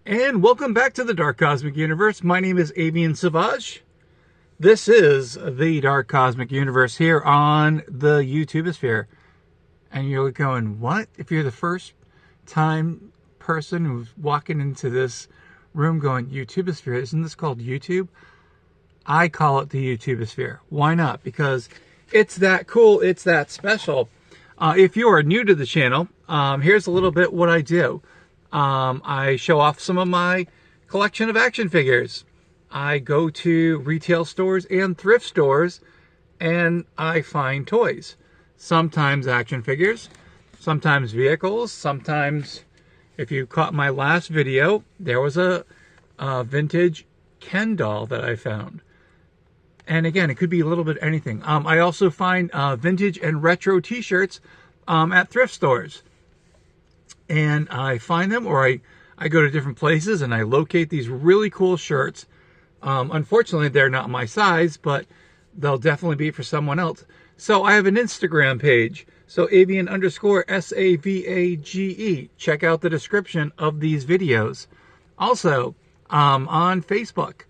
And welcome back to the Dark Cosmic Universe. My name is Avian Savage. This is the Dark Cosmic Universe here on the YouTubesphere. And you're going, what? If you're the first time person who's walking into this room going, YouTubesphere, isn't this called YouTube? I call it the YouTubesphere. Why not? Because it's that cool, it's that special. If you are new to the channel, here's a little bit what I do. I show off some of my collection of action figures. I go to retail stores and thrift stores and I find toys. Sometimes action figures, sometimes vehicles, sometimes, if you caught my last video, there was a vintage Ken doll that I found. And again, it could be a little bit anything. I also find vintage and retro t-shirts at thrift stores. And I find them, or I go to different places and I locate these really cool shirts. Unfortunately, they're not my size, but they'll definitely be for someone else. So I have an Instagram page. So Avian_SAVAGE. Check out the description of these videos. Also, on Facebook,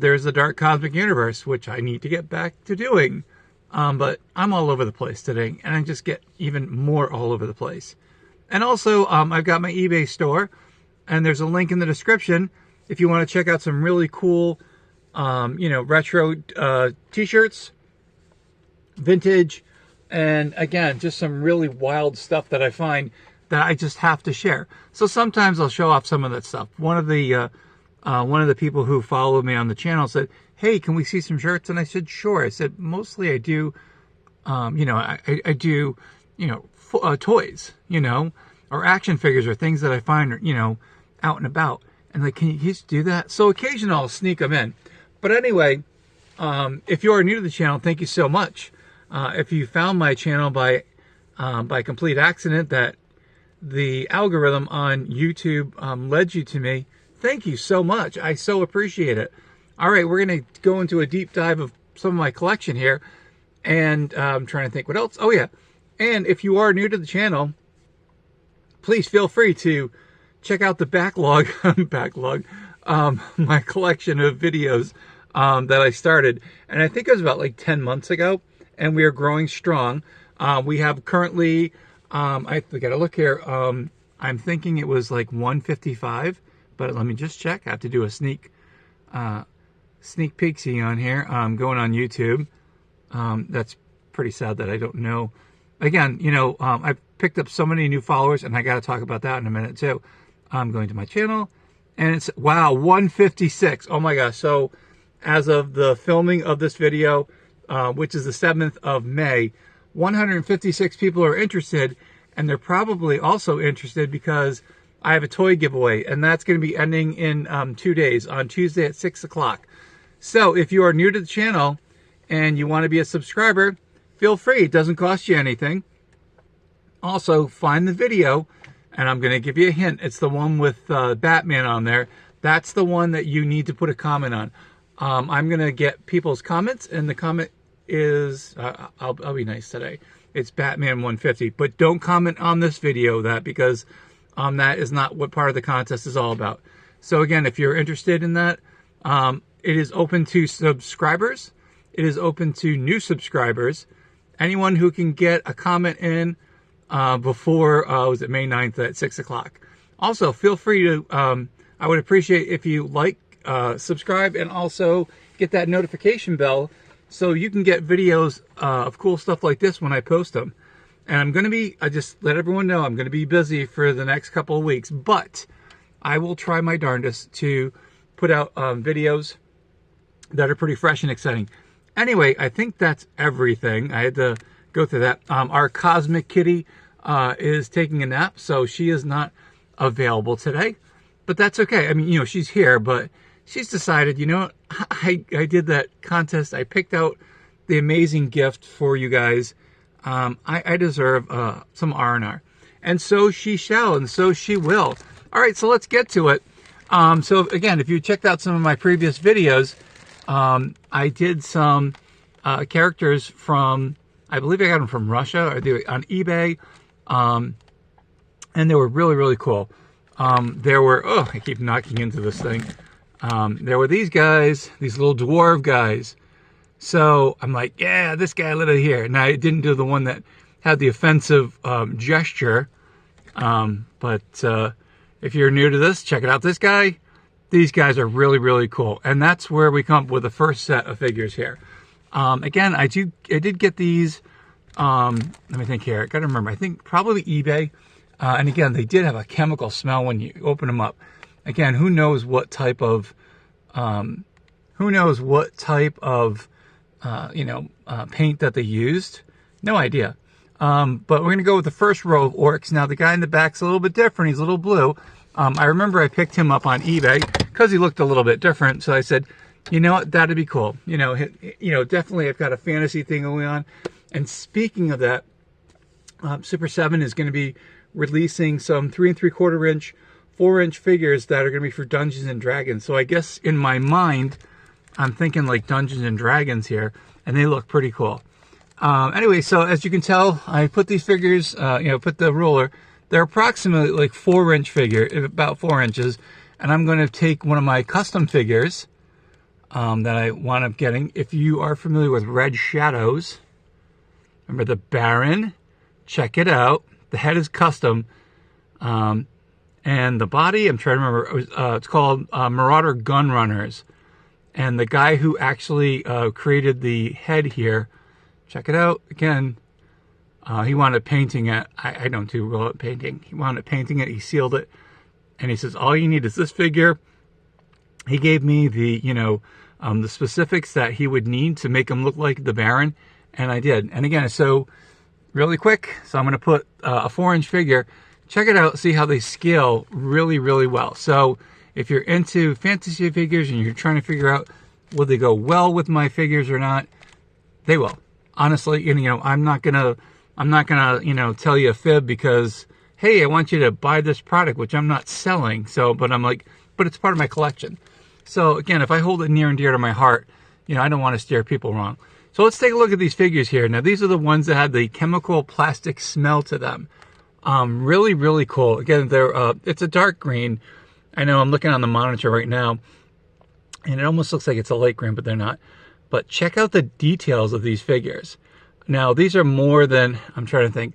there's the Dark Cosmic Universe, which I need to get back to doing. But I'm all over the place today, and I just get even more all over the place. And also, I've got my eBay store, and there's a link in the description if you want to check out some really cool, retro t-shirts, vintage, and again, just some really wild stuff that I find that I just have to share. So sometimes I'll show off some of that stuff. One of the people who follow me on the channel said, "Hey, can we see some shirts?" And I said, "Sure." I said, "Mostly I do, I do, toys, or action figures or things that I find, out and about." And like, can you just do that? So occasionally I'll sneak them in. But anyway, if you are new to the channel, thank you so much. If you found my channel by complete accident, that the algorithm on YouTube led you to me, thank you so much. I so appreciate it. All right, we're going to go into a deep dive of some of my collection here. And I'm trying to think what else. Oh, yeah. And if you are new to the channel, please feel free to check out the backlog, my collection of videos that I started. And I think it was about like 10 months ago, and we are growing strong. We have currently, I got to look here, I'm thinking it was like 155, but let me just check. I have to do a sneak peeksy on here, going on YouTube. That's pretty sad that I don't know. Again, I've picked up so many new followers, and I got to talk about that in a minute too. I'm going to my channel, and it's, wow, 156. Oh my gosh. So as of the filming of this video, which is the 7th of May, 156 people are interested, and they're probably also interested because I have a toy giveaway, and that's going to be ending in 2 days, on Tuesday at 6 o'clock. So if you are new to the channel and you want to be a subscriber, feel free. It doesn't cost you anything. Also, find the video, and I'm going to give you a hint. It's the one with Batman on there. That's the one that you need to put a comment on. I'm going to get people's comments, and the comment is, I'll be nice today. It's Batman 150. But don't comment on this video, because that is not what part of the contest is all about. So again, if you're interested in that, it is open to subscribers. It is open to new subscribers. Anyone who can get a comment in before, was it May 9th at 6 o'clock. Also, feel free to, I would appreciate if you subscribe, and also get that notification bell so you can get videos of cool stuff like this when I post them. And I'm going to be, I just let everyone know, I'm going to be busy for the next couple of weeks, but I will try my darndest to put out videos that are pretty fresh and exciting. Anyway, I think that's everything. I had to go through that. Our Cosmic Kitty is taking a nap, so she is not available today. But that's okay. I mean, she's here, but she's decided, I did that contest. I picked out the amazing gift for you guys. I deserve some R&R. And so she shall, and so she will. All right, so let's get to it. So again, if you checked out some of my previous videos, I did some characters from, I believe I got them from Russia, or they were on eBay, and they were really, really cool. there were, oh, I keep knocking into this thing. There were these guys, these little dwarf guys. So I'm like, yeah, this guy literally here. Now, I didn't do the one that had the offensive gesture. But if you're new to this, check it out. This guy, these guys are really, really cool. And that's where we come up with the first set of figures here. Again, I did get these, let me think here. I got to remember, I think probably eBay. And again, they did have a chemical smell when you open them up. Again, who knows what type of, paint that they used. No idea. But we're going to go with the first row of orcs. Now, the guy in the back's a little bit different. He's a little blue. I remember I picked him up on eBay because he looked a little bit different. So I said, you know what, that'd be cool. Definitely I've got a fantasy thing going on. And speaking of that, Super 7 is going to be releasing some 3 3/4 inch, 4-inch figures that are going to be for Dungeons and Dragons. So I guess in my mind, I'm thinking like Dungeons and Dragons here, and they look pretty cool. Anyway, so as you can tell, I put these figures, put the ruler. They're approximately like 4-inch figure, about 4 inches. And I'm going to take one of my custom figures that I wound up getting. If you are familiar with Red Shadows, remember the Baron? Check it out. The head is custom. And the body, I'm trying to remember, it's called Marauder Gunrunners. And the guy who actually created the head here, check it out. Again, he wound up painting it. I don't do well at painting. He wound up painting it. He sealed it. And he says, all you need is this figure. He gave me the, the specifics that he would need to make him look like the Baron. And I did. And again, so really quick. So I'm going to put a 4-inch figure. Check it out. See how they scale really, really well. So if you're into fantasy figures and you're trying to figure out will they go well with my figures or not, they will. Honestly, I'm not gonna, tell you a fib because, hey, I want you to buy this product, which I'm not selling. So, but I'm like, but it's part of my collection. So again, if I hold it near and dear to my heart, I don't want to steer people wrong. So let's take a look at these figures here. Now, these are the ones that had the chemical plastic smell to them. Really, really cool. Again, it's a dark green. I know I'm looking on the monitor right now, and it almost looks like it's a light green, but they're not. But check out the details of these figures. Now, these are more than, I'm trying to think,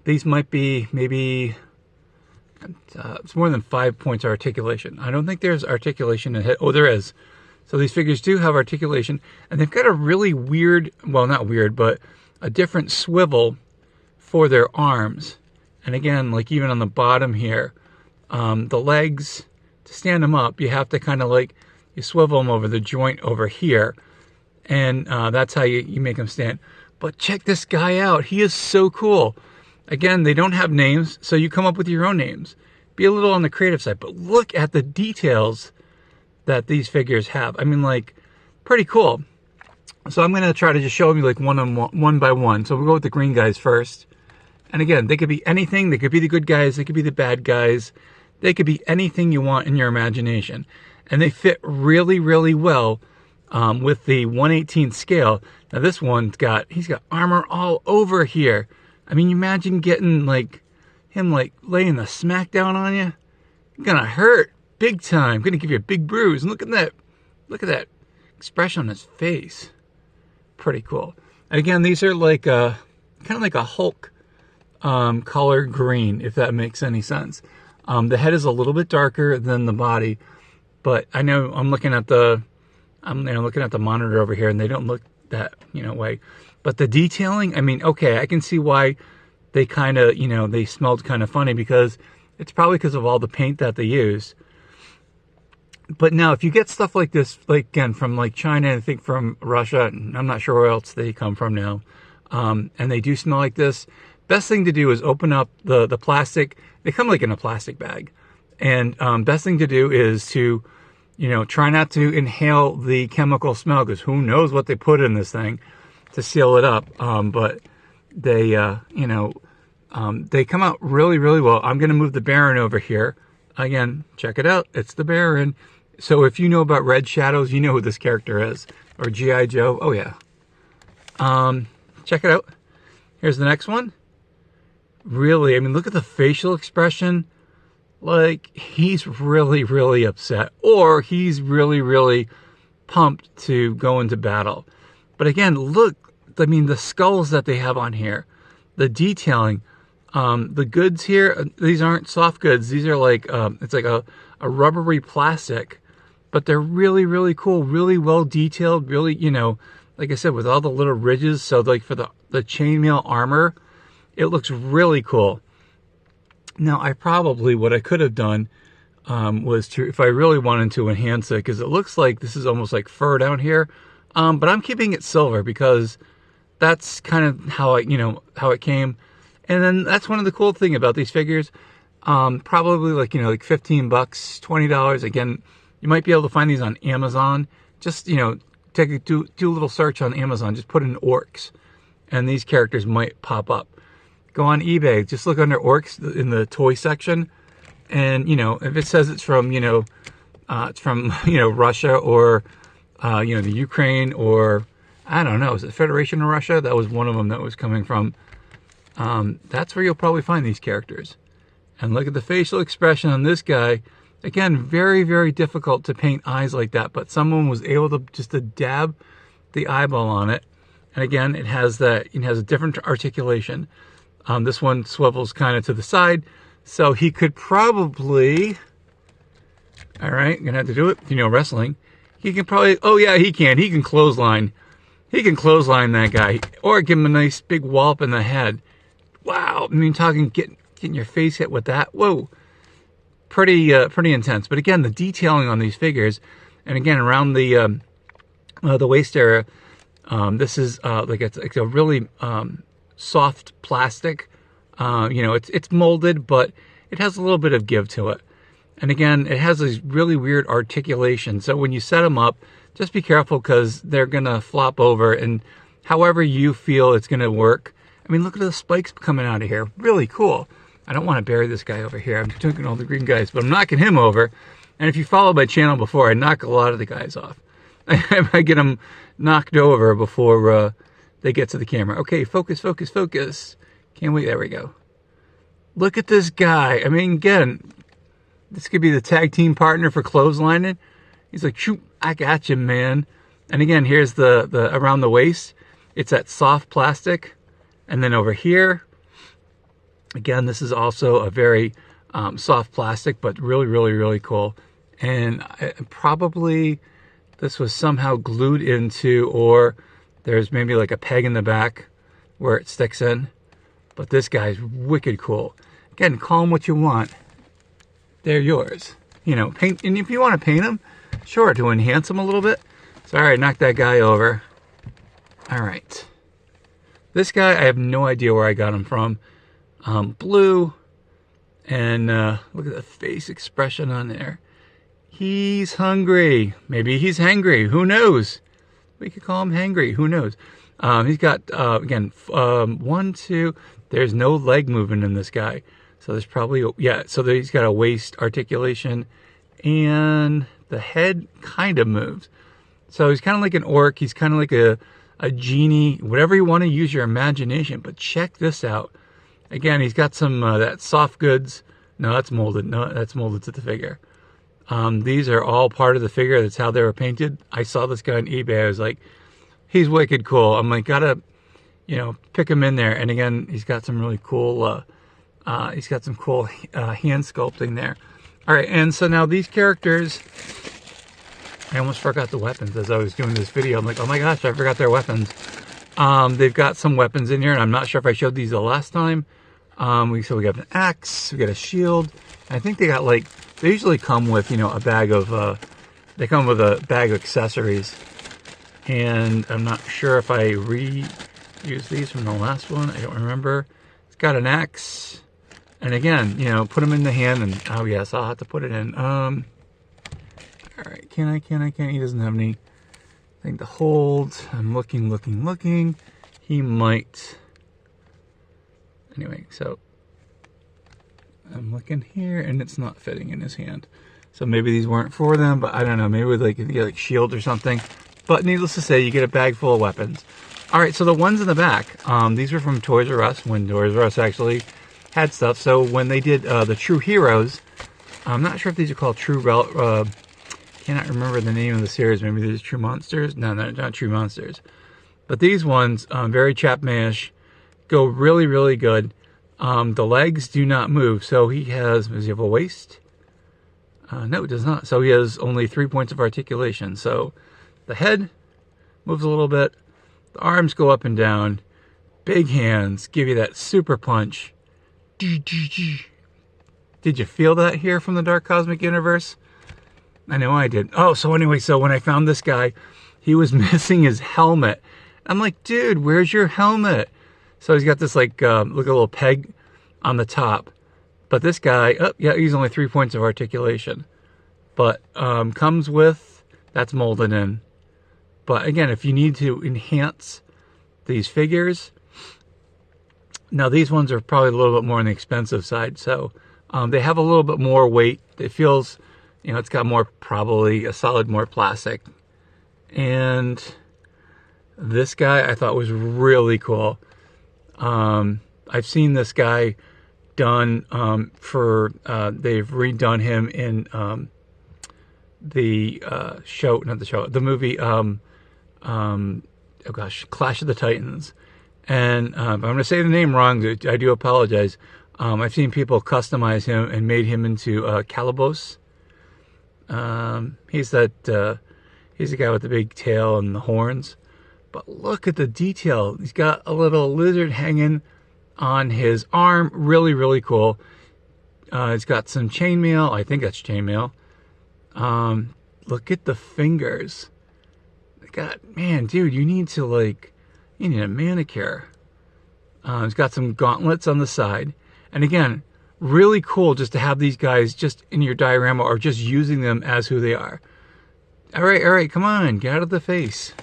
these might be maybe, it's more than 5 points of articulation. I don't think there's articulation in head. Oh, there is. So these figures do have articulation, and they've got a really weird, well, not weird, but a different swivel for their arms. And again, like even on the bottom here, the legs, to stand them up, you have to kind of like, you swivel them over the joint over here. And that's how you make them stand. But check this guy out. He is so cool. Again, they don't have names, so you come up with your own names. Be a little on the creative side, but look at the details that these figures have. I mean, like, pretty cool. So I'm going to try to just show you like one by one. So we'll go with the green guys first. And again, they could be anything. They could be the good guys. They could be the bad guys. They could be anything you want in your imagination. And they fit really, really well with the 1/18 scale. Now this one's he's got armor all over here. I mean, imagine getting like him like laying the smack down on you. You're gonna hurt big time. Gonna give you a big bruise. And look at that expression on his face. Pretty cool. And again, these are like kind of like a Hulk color green, if that makes any sense. The head is a little bit darker than the body, but I know I'm looking at the monitor over here, and they don't look that way. But the detailing, I mean, okay, I can see why they kind of they smelled kind of funny, because it's probably because of all the paint that they use. But now, if you get stuff like this, like again from like China, I think from Russia, and I'm not sure where else they come from now, and they do smell like this, best thing to do is open up the plastic. They come like in a plastic bag, and best thing to do is to try not to inhale the chemical smell, because who knows what they put in this thing to seal it up. But they they come out really, really well. I'm going to move the Baron over here. Again, check it out. It's the Baron. So if you know about Red Shadows, you know who this character is. Or G.I. Joe. Oh, yeah. Check it out. Here's the next one. Really, I mean, look at the facial expression. like he's really, really upset, or he's really, really pumped to go into battle. But again, look, I mean, the skulls that they have on here, the detailing, the goods here, these aren't soft goods. These are like, it's like a rubbery plastic, but they're really, really cool, really well detailed, really, you know, like I said, with all the little ridges. So like for the chainmail armor, it looks really cool. Now, what I could have done was to, if I really wanted to enhance it, because it looks like this is almost like fur down here, but I'm keeping it silver because that's kind of how it came. And then that's one of the cool thing about these figures. Probably like, you know, like 15 bucks, $20. Again, you might be able to find these on Amazon. Just, you know, do a little search on Amazon. Just put in orcs, and these characters might pop up. Go on eBay. Just look under orcs in the toy section, and you know, if it says it's from, you know, Russia, or you know, the Ukraine, or I don't know, is it Federation of Russia? That was one of them that was coming from. That's where you'll probably find these characters. And look at the facial expression on this guy. Again, very, very difficult to paint eyes like that, but someone was able to just to dab the eyeball on it. And again, it has a different articulation. This one swivels kind of to the side, so he could probably, all right, gonna have to do it, you know, wrestling. He can probably, oh yeah, he can clothesline. He can clothesline that guy, or give him a nice big wallop in the head. Wow, I mean, talking getting your face hit with that. Whoa, pretty intense. But again, the detailing on these figures, and again around the waist area, this is like it's a really soft plastic. You know, it's molded, but it has a little bit of give to it. And again, it has this really weird articulation. So when you set them up, just be careful, because they're gonna flop over, and however you feel it's gonna work. I mean, look at the spikes coming out of here. Really cool. I don't want to bury this guy over here. I'm taking all the green guys, but I'm knocking him over. And if you follow my channel before, I knock a lot of the guys off. I get them knocked over before they get to the camera. Okay, focus, focus, focus. Can't wait. There we go. Look at this guy. I mean, again, this could be the tag team partner for clotheslining. He's like, shoot, I got you, man. And again, here's the around the waist. It's that soft plastic. And then over here, again, this is also a very soft plastic, but really, really, really cool. And probably this was somehow glued into, or there's maybe like a peg in the back where it sticks in. But this guy's wicked cool. Again, call them what you want. They're yours. You know, paint, and if you want to paint them, sure, to enhance them a little bit. Sorry, I knocked that guy over. All right. This guy, I have no idea where I got him from. Blue, and look at the face expression on there. He's hungry. Maybe he's hangry. Who knows? We could call him hangry. Who knows? He's got, again, 1, 2. There's no leg movement in this guy. So there's probably, yeah, so he's got a waist articulation, and the head kind of moves. So he's kind of like an orc. He's kind of like a genie, whatever you want to use your imagination. But check this out. Again, he's got some that soft goods. No, that's molded. No, that's molded to the figure. These are all part of the figure. That's how they were painted. I saw this guy on eBay. I was like, he's wicked cool. I'm like, gotta, you know, pick him in there. And again, he's got some really cool, hand sculpting there. All right, and so now these characters, I almost forgot the weapons as I was doing this video. I'm like, oh my gosh, I forgot their weapons. They've got some weapons in here, and I'm not sure if I showed these the last time. So we got an axe, we got a shield. I think they got, like, they usually come with, you know, a bag of, they come with a bag of accessories. And I'm not sure if I reused these from the last one. I don't remember. It's got an axe. And again, you know, put them in the hand, and, oh yes, I'll have to put it in. All right, can I? He doesn't have any thing to hold. I'm looking. He might. Anyway, so I'm looking here, and it's not fitting in his hand. So maybe these weren't for them, but I don't know. Maybe with like, you get like shield or something. But needless to say, you get a bag full of weapons. All right, so the ones in the back, these were from Toys R Us, when Toys R Us actually had stuff. So when they did the True Heroes, I'm not sure if these are called cannot remember the name of the series. Maybe these are True Monsters. No, they're not True Monsters. But these ones, very Chapmanish, go really, really good. The legs do not move. So does he have a waist? No, it does not. So he has only 3 points of articulation. So the head moves a little bit. The arms go up and down. Big hands give you that super punch. Did you feel that here from the Dark Cosmic Universe? I know I did. Oh, so anyway, so when I found this guy, he was missing his helmet. I'm like, dude, where's your helmet? So he's got this like, look at a little peg on the top. But this guy, oh, yeah, he's only 3 points of articulation. But comes with, that's molded in. But again, if you need to enhance these figures, now these ones are probably a little bit more on the expensive side. So they have a little bit more weight. It feels, you know, it's got more, probably a solid more plastic. And this guy I thought was really cool. I've seen this guy done they've redone him in the movie, oh gosh, Clash of the Titans. And if I'm going to say the name wrong, I do apologize. I've seen people customize him and made him into Calabos. He's the guy with the big tail and the horns. But look at the detail. He's got a little lizard hanging on his arm. Really, really cool. He's got some chainmail. I think that's chainmail. Look at the fingers. Man, dude, you need a manicure. He's got some gauntlets on the side. And again, really cool just to have these guys just in your diorama or just using them as who they are. All right, come on, get out of the face.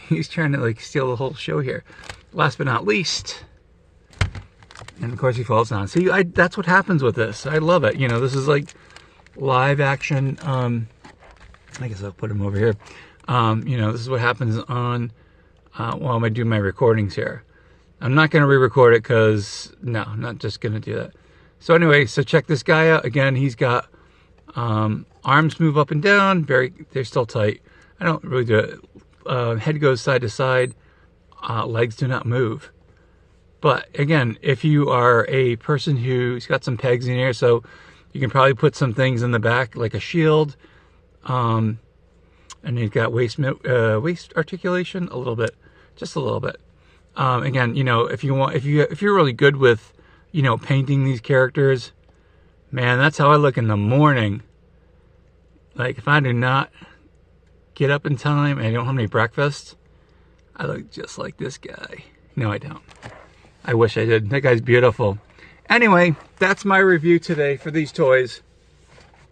He's trying to like steal the whole show here. Last but not least, and of course he falls down. See, that's what happens with this. I love it. You know, this is like live action. I guess I'll put him over here. You know, this is what happens on while I do my recordings here. I'm not going to re-record it because, no, I'm not just going to do that. So anyway, so check this guy out. Again, he's got arms move up and down. They're still tight. I don't really do it. Head goes side to side. Legs do not move. But again, if you are a person who's got some pegs in here, so you can probably put some things in the back, like a shield. And you've got waist articulation a little bit, just a little bit. Again, you know, if you're really good with, you know, painting these characters, man, that's how I look in the morning. Like if I do not get up in time and I don't have any breakfast, I look just like this guy. No, I don't. I wish I did. That guy's beautiful. Anyway, that's my review today for these toys.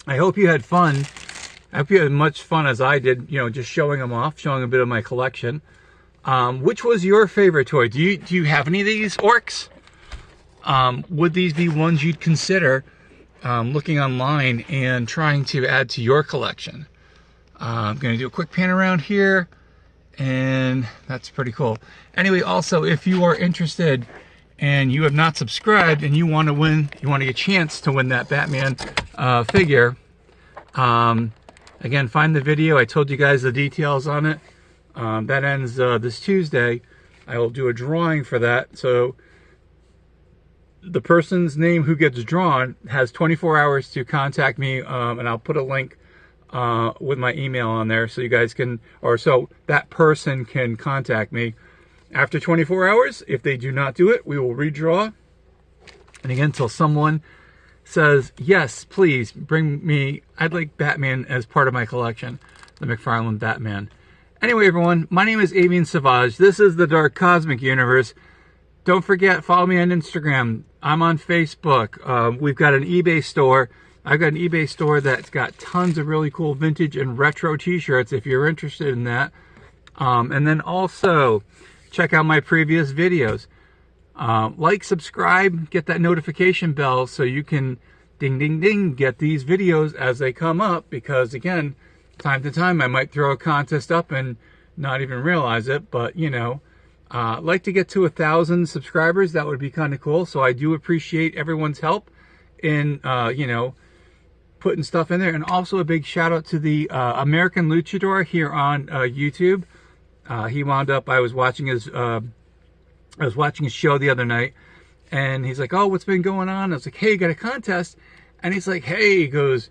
I hope you had fun. I hope you had as much fun as I did, you know, just showing them off, showing a bit of my collection. Which was your favorite toy? Do you have any of these orcs? Would these be ones you'd consider looking online and trying to add to your collection? I'm going to do a quick pan around here, and that's pretty cool. Anyway, also, if you are interested and you have not subscribed and you want to win, you want to get a chance to win that Batman figure, again, find the video. I told you guys the details on it. That ends this Tuesday. I will do a drawing for that. So the person's name who gets drawn has 24 hours to contact me, and I'll put a link with my email on there so you guys can, or so that person can contact me. After 24 hours, if they do not do it, we will redraw. And again, until someone says, yes, please bring me, I'd like Batman as part of my collection, the McFarlane Batman. Anyway, everyone, my name is Avian Savage. This is the Dark Cosmic Universe. Don't forget, follow me on Instagram. I'm on Facebook. We've got an eBay store. I've got an eBay store that's got tons of really cool vintage and retro t-shirts if you're interested in that. And then also, check out my previous videos. Like, subscribe, get that notification bell so you can ding, ding, ding, get these videos as they come up. Because again, time to time, I might throw a contest up and not even realize it. But, you know, I'd like to get to 1,000 subscribers. That would be kind of cool. So I do appreciate everyone's help in, you know, putting stuff in there. And also a big shout out to the American Luchador here on YouTube. He wound up, I was watching his show the other night, and he's like, "Oh, what's been going on?" I was like, "Hey, you got a contest?" And he's like, "Hey," he goes,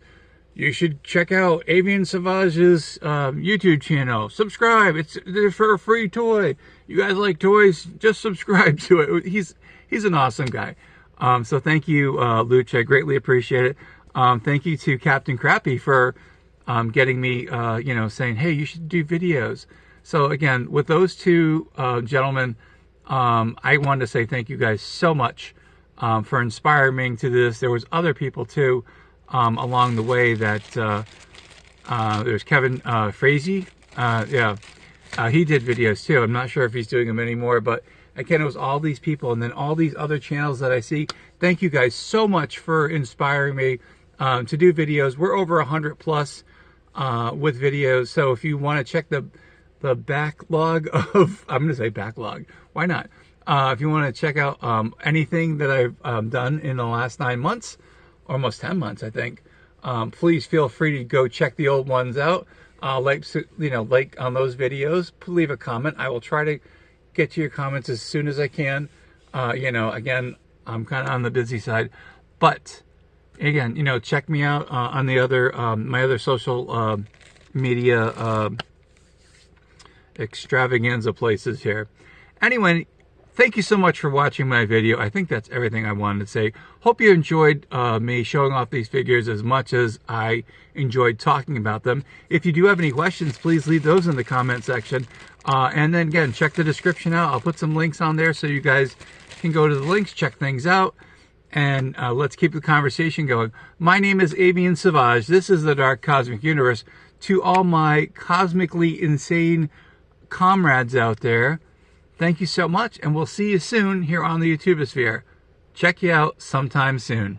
"you should check out Avian Savage's YouTube channel. Subscribe. It's for a free toy. You guys like toys? Just subscribe to it." He's an awesome guy. So thank you, Luch. I greatly appreciate it. Thank you to Captain Crappy for getting me, saying, "Hey, you should do videos." So again, with those two gentlemen, I wanted to say thank you guys so much for inspiring me to this. There was other people too along the way that there's Kevin Frazee. He did videos too. I'm not sure if he's doing them anymore, but again, it was all these people and then all these other channels that I see. Thank you guys so much for inspiring me to do videos. We're over 100 plus with videos. So if you want to check the backlog of, I'm going to say backlog, why not? If you want to check out anything that I've done in the last 9 months, almost 10 months, I think, please feel free to go check the old ones out. Like on those videos, leave a comment. I will try to get to your comments as soon as I can. Again, I'm kind of on the busy side, but again, check me out on the other, my other social media extravaganza places here. Anyway, thank you so much for watching my video. I think that's everything I wanted to say. Hope you enjoyed me showing off these figures as much as I enjoyed talking about them. If you do have any questions, please leave those in the comment section. And then again, check the description out. I'll put some links on there so you guys can go to the links, check things out, and let's keep the conversation going. My name is Avian Savage. This is the Dark Cosmic Universe. To all my cosmically insane comrades out there, thank you so much, and we'll see you soon here on the YouTubosphere. Check you out sometime soon.